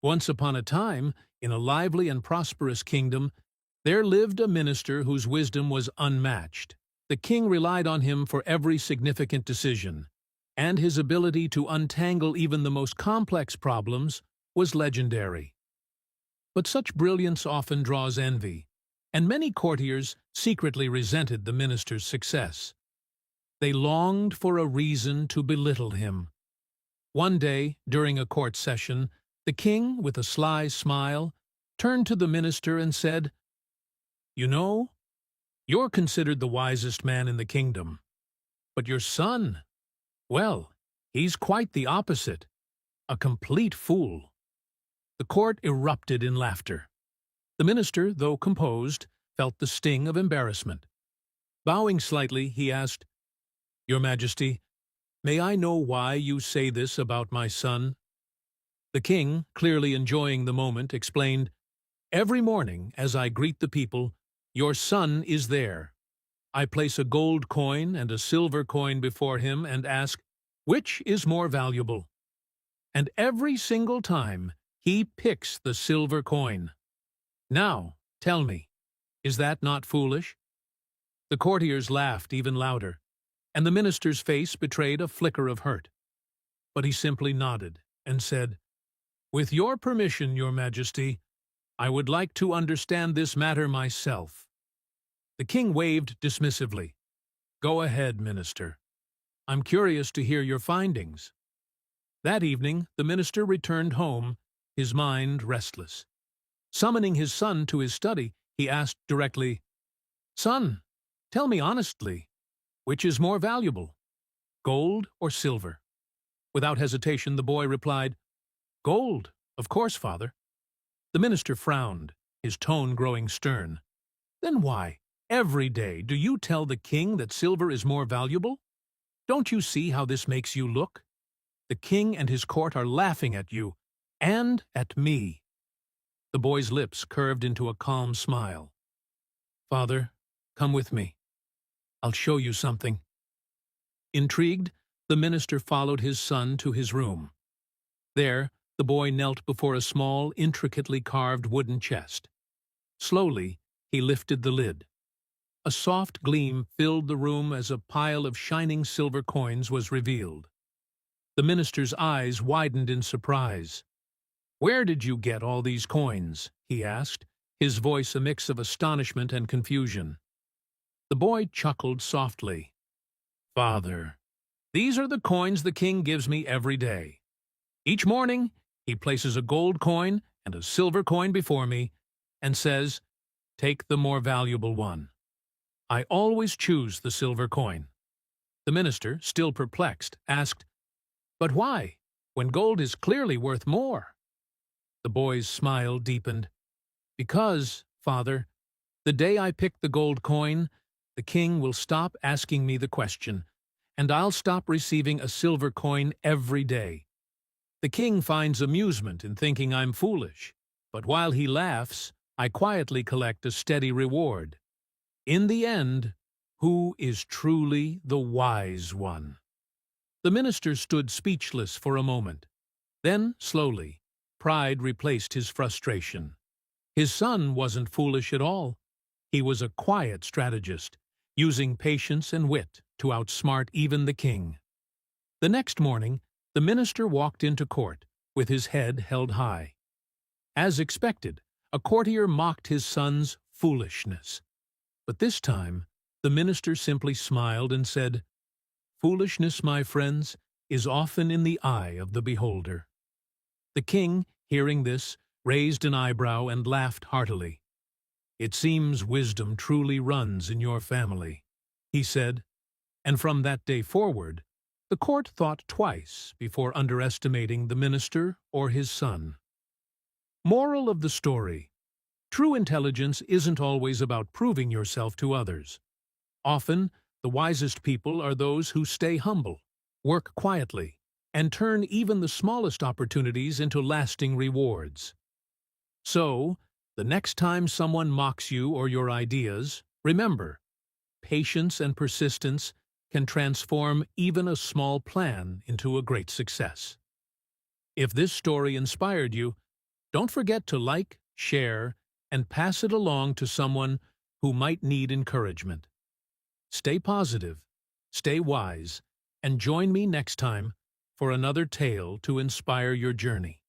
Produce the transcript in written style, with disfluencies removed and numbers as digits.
Once upon a time, in a lively and prosperous kingdom, there lived a minister whose wisdom was unmatched. The king relied on him for every significant decision, and his ability to untangle even the most complex problems was legendary. But such brilliance often draws envy, and many courtiers secretly resented the minister's success. They longed for a reason to belittle him. One day, during a court session, the king, with a sly smile, turned to the minister and said, "You know, you're considered the wisest man in the kingdom. But your son, well, he's quite the opposite, a complete fool." The court erupted in laughter. The minister, though composed, felt the sting of embarrassment. Bowing slightly, he asked, "Your Majesty, may I know why you say this about my son?" The king, clearly enjoying the moment, explained, "Every morning, as I greet the people, your son is there. I place a gold coin and a silver coin before him and ask, which is more valuable? And every single time, he picks the silver coin. Now, tell me, is that not foolish?" The courtiers laughed even louder, and the minister's face betrayed a flicker of hurt. But he simply nodded and said, "With your permission, Your Majesty, I would like to understand this matter myself." The king waved dismissively. "Go ahead, minister. I'm curious to hear your findings." That evening, the minister returned home, his mind restless. Summoning his son to his study, he asked directly, "Son, tell me honestly, which is more valuable, gold or silver?" Without hesitation, the boy replied, "Gold, of course, father." The minister frowned, his tone growing stern. "Then why, every day, do you tell the king that silver is more valuable? Don't you see how this makes you look? The king and his court are laughing at you, and at me." The boy's lips curved into a calm smile. "Father, come with me. I'll show you something." Intrigued, the minister followed his son to his room. There, the boy knelt before a small, intricately carved wooden chest. Slowly, he lifted the lid. A soft gleam filled the room as a pile of shining silver coins was revealed. The minister's eyes widened in surprise. "Where did you get all these coins?" he asked, his voice a mix of astonishment and confusion. The boy chuckled softly. "Father, these are the coins the king gives me every day. Each morning, he places a gold coin and a silver coin before me and says, 'Take the more valuable one.' I always choose the silver coin." The minister, still perplexed, asked, "But why, when gold is clearly worth more?" The boy's smile deepened. "Because, father, the day I pick the gold coin, the king will stop asking me the question, and I'll stop receiving a silver coin every day. The king finds amusement in thinking I'm foolish, but while he laughs, I quietly collect a steady reward. In the end, who is truly the wise one?" The minister stood speechless for a moment. Then, slowly, pride replaced his frustration. His son wasn't foolish at all. He was a quiet strategist, using patience and wit to outsmart even the king. The next morning, the minister walked into court, with his head held high. As expected, a courtier mocked his son's foolishness. But this time, the minister simply smiled and said, "Foolishness, my friends, is often in the eye of the beholder." The king, hearing this, raised an eyebrow and laughed heartily. "It seems wisdom truly runs in your family," he said, and from that day forward, the court thought twice before underestimating the minister or his son. Moral of the story: true intelligence isn't always about proving yourself to others. Often, the wisest people are those who stay humble, work quietly, and turn even the smallest opportunities into lasting rewards. So, the next time someone mocks you or your ideas, remember, patience and persistence can transform even a small plan into a great success. If this story inspired you, Don't forget to like, share, and pass it along to someone who might need encouragement. Stay positive, stay wise, and join me next time for another tale to inspire your journey.